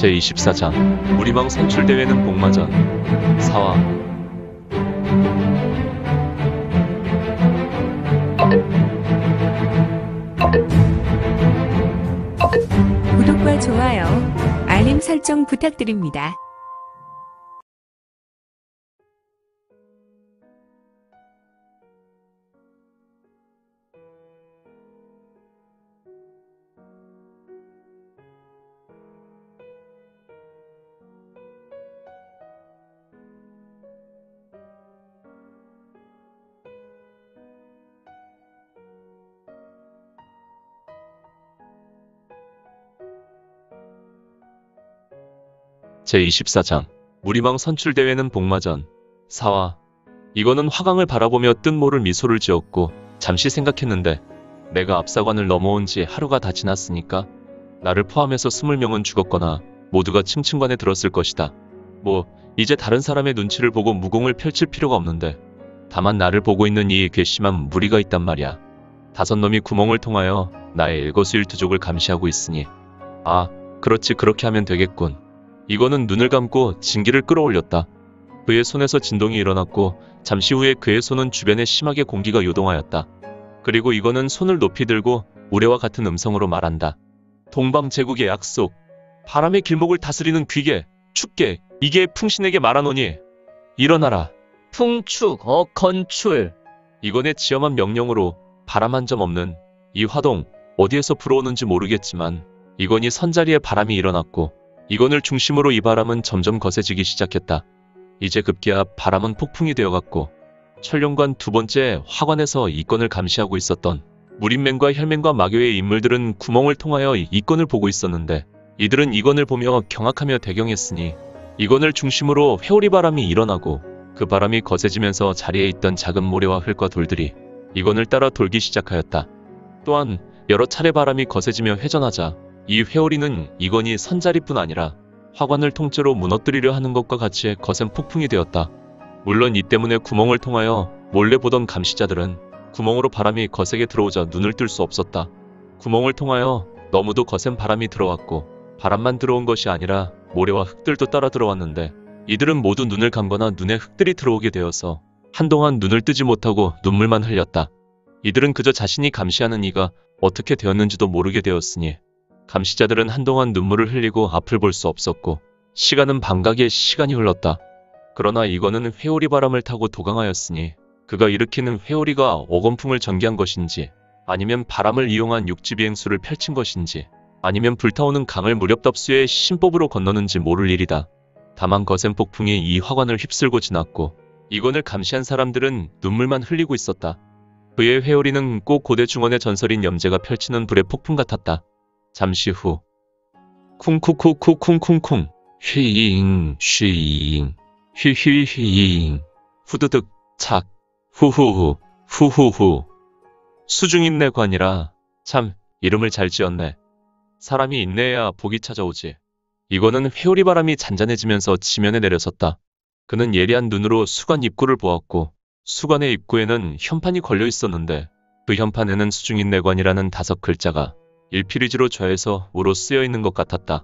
제24장 무리망 선출대회는 복마전 4화. 구독과 좋아요, 알림 설정 부탁드립니다. 제24장 무리망 선출대회는 복마전 4화. 이거는 화강을 바라보며 뜬모를 미소를 지었고 잠시 생각했는데, 내가 압사관을 넘어온 지 하루가 다 지났으니까 나를 포함해서 20명은 죽었거나 모두가 층층관에 들었을 것이다. 뭐 이제 다른 사람의 눈치를 보고 무공을 펼칠 필요가 없는데, 다만 나를 보고 있는 이 괘씸한 무리가 있단 말이야. 5놈이 구멍을 통하여 나의 일거수일투족을 감시하고 있으니, 아 그렇지, 그렇게 하면 되겠군. 이거는 눈을 감고 진기를 끌어올렸다. 그의 손에서 진동이 일어났고 잠시 후에 그의 손은 주변에 심하게 공기가 요동하였다. 그리고 이거는 손을 높이 들고 우레와 같은 음성으로 말한다. 동방제국의 약속, 바람의 길목을 다스리는 귀계, 축계, 이게 풍신에게 말하노니 일어나라. 풍축 어건출. 이건의 지엄한 명령으로 바람 한 점 없는 이 화동, 어디에서 불어오는지 모르겠지만 이건이 선자리에 바람이 일어났고, 이건을 중심으로 이 바람은 점점 거세지기 시작했다. 이제 급기야 바람은 폭풍이 되어갔고, 천룡관 두 번째 화관에서 이건을 감시하고 있었던 무림맹과 혈맹과 마교의 인물들은 구멍을 통하여 이건을 보고 있었는데, 이들은 이건을 보며 경악하며 대경했으니, 이건을 중심으로 회오리 바람이 일어나고 그 바람이 거세지면서 자리에 있던 작은 모래와 흙과 돌들이 이건을 따라 돌기 시작하였다. 또한 여러 차례 바람이 거세지며 회전하자 이 회오리는 이건이 선자리뿐 아니라 화관을 통째로 무너뜨리려 하는 것과 같이 거센 폭풍이 되었다. 물론 이 때문에 구멍을 통하여 몰래 보던 감시자들은 구멍으로 바람이 거세게 들어오자 눈을 뜰 수 없었다. 구멍을 통하여 너무도 거센 바람이 들어왔고, 바람만 들어온 것이 아니라 모래와 흙들도 따라 들어왔는데, 이들은 모두 눈을 감거나 눈에 흙들이 들어오게 되어서 한동안 눈을 뜨지 못하고 눈물만 흘렸다. 이들은 그저 자신이 감시하는 이가 어떻게 되었는지도 모르게 되었으니, 감시자들은 한동안 눈물을 흘리고 앞을 볼 수 없었고, 시간은 반각의 시간이 흘렀다. 그러나 이거는 회오리 바람을 타고 도강하였으니, 그가 일으키는 회오리가 어건풍을 전개한 것인지, 아니면 바람을 이용한 육지비행수를 펼친 것인지, 아니면 불타오는 강을 무렵답수의 신법으로 건너는지 모를 일이다. 다만 거센 폭풍이 이 화관을 휩쓸고 지났고, 이건을 감시한 사람들은 눈물만 흘리고 있었다. 그의 회오리는 꼭 고대 중원의 전설인 염제가 펼치는 불의 폭풍 같았다. 잠시 후, 쿵쿠쿠쿠쿵쿵쿵, 휘잉 휘잉 휘휘휘잉, 후드득 착, 후후후 후후후. 수중인내관이라 참 이름을 잘 지었네. 사람이 인내해야 복이 찾아오지. 이거는 회오리 바람이 잔잔해지면서 지면에 내려섰다. 그는 예리한 눈으로 수관 입구를 보았고, 수관의 입구에는 현판이 걸려 있었는데, 그 현판에는 수중인내관이라는 5글자가 일필위지로 좌에서 우로 쓰여 있는 것 같았다.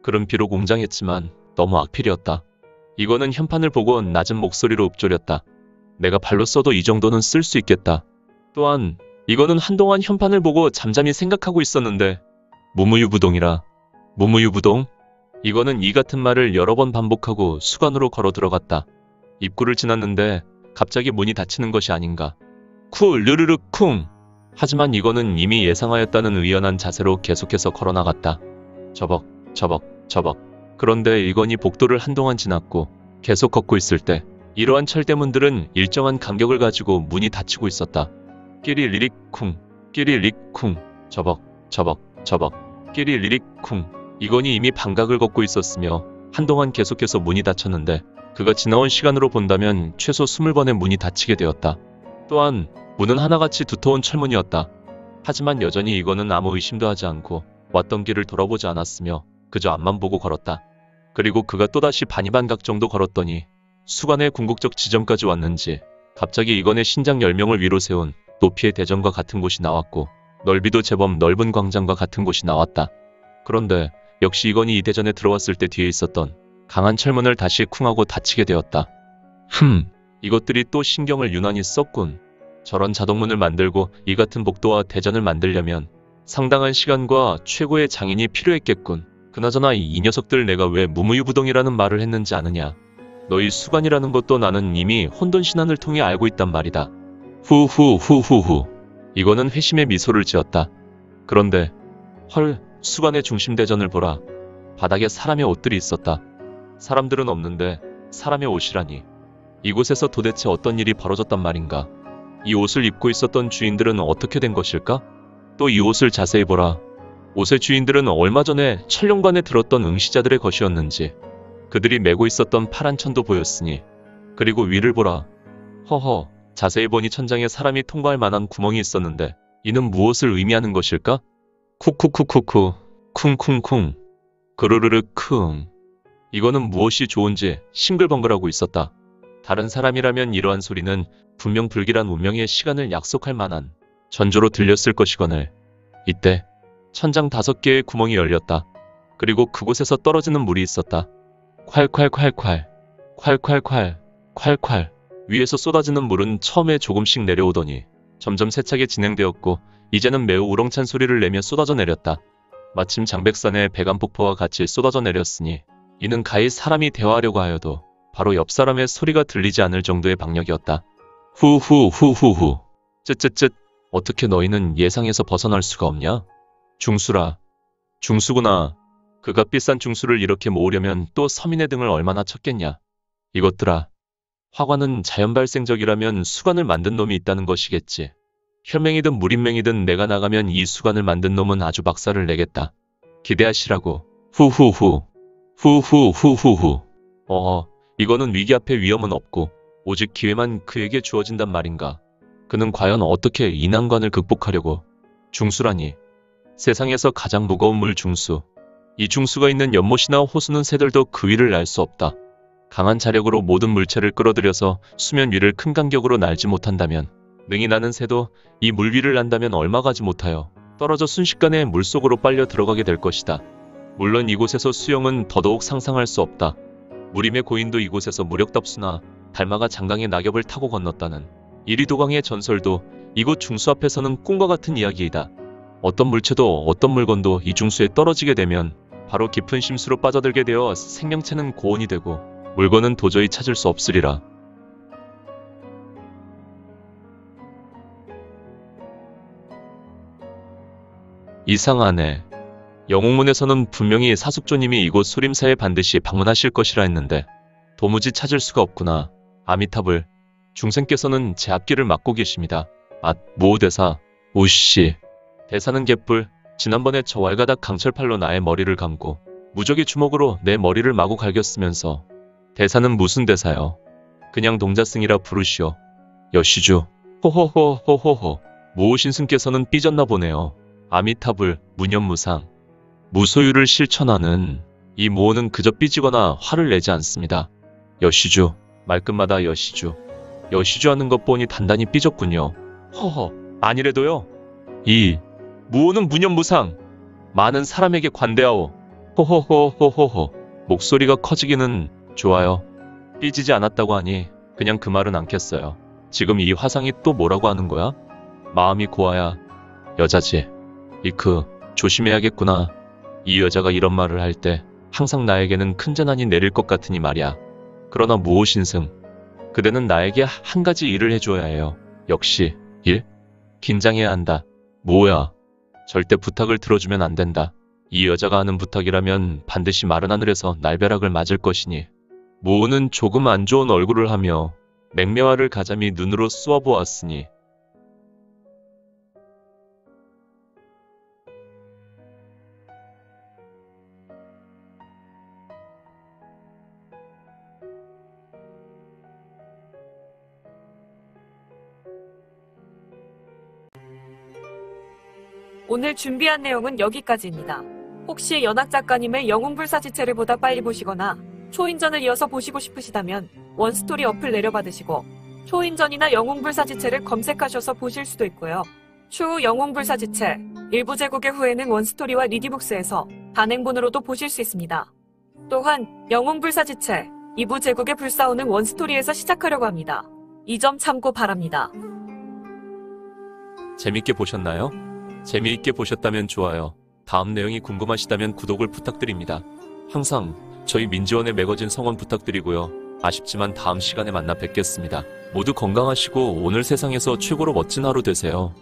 글은 비록 웅장했지만 너무 악필이었다. 이거는 현판을 보고 낮은 목소리로 읊조렸다. 내가 발로 써도 이 정도는 쓸 수 있겠다. 또한 이거는 한동안 현판을 보고 잠잠히 생각하고 있었는데, 무무유부동이라. 무무유부동? 이거는 이 같은 말을 여러 번 반복하고 수관으로 걸어 들어갔다. 입구를 지났는데 갑자기 문이 닫히는 것이 아닌가. 쿠 르르르 쿵. 하지만 이거는 이미 예상하였다는 의연한 자세로 계속해서 걸어나갔다. 저벅 저벅 저벅. 그런데 이건이 복도를 한동안 지났고 계속 걷고 있을 때, 이러한 철대문들은 일정한 간격을 가지고 문이 닫히고 있었다. 끼리리릭 쿵 끼리릭 쿵. 저벅 저벅 저벅 끼리리릭 쿵. 이건이 이미 반각을 걷고 있었으며 한동안 계속해서 문이 닫혔는데, 그가 지나온 시간으로 본다면 최소 20번의 문이 닫히게 되었다. 또한 문은 하나같이 두터운 철문이었다. 하지만 여전히 이거는 아무 의심도 하지 않고 왔던 길을 돌아보지 않았으며 그저 앞만 보고 걸었다. 그리고 그가 또다시 반이반각 정도 걸었더니 수관의 궁극적 지점까지 왔는지 갑자기 이건의 신장 10명을 위로 세운 높이의 대전과 같은 곳이 나왔고, 넓이도 제법 넓은 광장과 같은 곳이 나왔다. 그런데 역시 이건이 이 대전에 들어왔을 때 뒤에 있었던 강한 철문을 다시 쿵하고 닫히게 되었다. 이것들이 또 신경을 유난히 썼군. 저런 자동문을 만들고 이 같은 복도와 대전을 만들려면 상당한 시간과 최고의 장인이 필요했겠군. 그나저나 이 녀석들 내가 왜 무무유부동이라는 말을 했는지 아느냐. 너희 수관이라는 것도 나는 이미 혼돈신안을 통해 알고 있단 말이다. 후후후후후. 이거는 회심의 미소를 지었다. 그런데 헐, 수관의 중심대전을 보라. 바닥에 사람의 옷들이 있었다. 사람들은 없는데 사람의 옷이라니. 이곳에서 도대체 어떤 일이 벌어졌단 말인가. 이 옷을 입고 있었던 주인들은 어떻게 된 것일까? 또 이 옷을 자세히 보라. 옷의 주인들은 얼마 전에 천령관에 들었던 응시자들의 것이었는지 그들이 메고 있었던 파란 천도 보였으니. 그리고 위를 보라. 허허, 자세히 보니 천장에 사람이 통과할 만한 구멍이 있었는데 이는 무엇을 의미하는 것일까? 쿠쿠쿠쿠쿠 쿵쿵쿵 그르르르 쿵. 이거는 무엇이 좋은지 싱글벙글하고 있었다. 다른 사람이라면 이러한 소리는 분명 불길한 운명의 시간을 약속할 만한 전조로 들렸을 것이거늘. 이때 천장 5개의 구멍이 열렸다. 그리고 그곳에서 떨어지는 물이 있었다. 콸콸콸콸 콸콸콸 콸콸. 위에서 쏟아지는 물은 처음에 조금씩 내려오더니 점점 세차게 진행되었고 이제는 매우 우렁찬 소리를 내며 쏟아져 내렸다. 마침 장백산의 백암폭포와 같이 쏟아져 내렸으니 이는 가히 사람이 대화하려고 하여도 바로 옆 사람의 소리가 들리지 않을 정도의 박력이었다. 후후후후후. 쯧쯧쯧. 어떻게 너희는 예상에서 벗어날 수가 없냐? 중수라. 중수구나. 그가 비싼 중수를 이렇게 모으려면 또 서민의 등을 얼마나 쳤겠냐. 이것들아. 화관은 자연발생적이라면 수관을 만든 놈이 있다는 것이겠지. 혈맹이든 물인맹이든 내가 나가면 이 수관을 만든 놈은 아주 박살을 내겠다. 기대하시라고. 후후후. 후후후후후. 이거는 위기 앞에 위험은 없고 오직 기회만 그에게 주어진단 말인가. 그는 과연 어떻게 이 난관을 극복하려고. 중수라니. 세상에서 가장 무거운 물 중수. 이 중수가 있는 연못이나 호수는 새들도 그 위를 날 수 없다. 강한 자력으로 모든 물체를 끌어들여서 수면 위를 큰 간격으로 날지 못한다면 능히 나는 새도 이 물 위를 난다면 얼마 가지 못하여 떨어져 순식간에 물속으로 빨려 들어가게 될 것이다. 물론 이곳에서 수영은 더더욱 상상할 수 없다. 무림의 고인도 이곳에서 무력답수나 달마가 장강의 낙엽을 타고 건넜다는 이리도강의 전설도 이곳 중수 앞에서는 꿈과 같은 이야기이다. 어떤 물체도 어떤 물건도 이 중수에 떨어지게 되면 바로 깊은 심수로 빠져들게 되어 생명체는 고온이 되고 물건은 도저히 찾을 수 없으리라. 이상하네. 영웅문에서는 분명히 사숙조님이 이곳 소림사에 반드시 방문하실 것이라 했는데 도무지 찾을 수가 없구나. 아미타불. 중생께서는 제 앞길을 막고 계십니다. 모호대사. 우씨. 대사는 개뿔. 지난번에 저 왈가닥 강철팔로 나의 머리를 감고 무적의 주먹으로 내 머리를 마구 갈겼으면서 대사는 무슨 대사요. 그냥 동자승이라 부르시오. 여시주. 호호호호호호. 무오신승께서는 삐졌나 보네요. 아미타불. 무념무상. 무소유를 실천하는 이 무오는 그저 삐지거나 화를 내지 않습니다. 여시주. 말끝마다 여시주. 여시주 하는 것 보니 단단히 삐졌군요. 허허. 아니래도요. 이 무오는 무념무상. 많은 사람에게 관대하오. 호호호호호호. 목소리가 커지기는 좋아요. 삐지지 않았다고 하니 그냥 그 말은 않겠어요. 지금 이 화상이 또 뭐라고 하는 거야? 마음이 고와야 여자지. 이크. 조심해야겠구나. 이 여자가 이런 말을 할 때 항상 나에게는 큰 재난이 내릴 것 같으니 말이야. 그러나 무오신승. 그대는 나에게 한 가지 일을 해줘야 해요. 역시 일? 긴장해야 한다. 뭐야? 절대 부탁을 들어주면 안 된다. 이 여자가 하는 부탁이라면 반드시 마른 하늘에서 날벼락을 맞을 것이니. 무오는 조금 안 좋은 얼굴을 하며 맹매화를 가자미 눈으로 쏘아보았으니 오늘 준비한 내용은 여기까지입니다. 혹시 연학 작가님의 영웅불사지체를 보다 빨리 보시거나 초인전을 이어서 보시고 싶으시다면 원스토리 어플 내려받으시고 초인전이나 영웅불사지체를 검색하셔서 보실 수도 있고요. 추후 영웅불사지체 일부 재국의 후에는 원스토리와 리디북스에서 단행본으로도 보실 수 있습니다. 또한 영웅불사지체 2부 제국의 불사오는 원스토리에서 시작하려고 합니다. 이 점 참고 바랍니다. 재밌게 보셨나요? 재미있게 보셨다면 좋아요. 다음 내용이 궁금하시다면 구독을 부탁드립니다. 항상 저희 민지원의 매거진 성원 부탁드리고요. 아쉽지만 다음 시간에 만나 뵙겠습니다. 모두 건강하시고 오늘 세상에서 최고로 멋진 하루 되세요.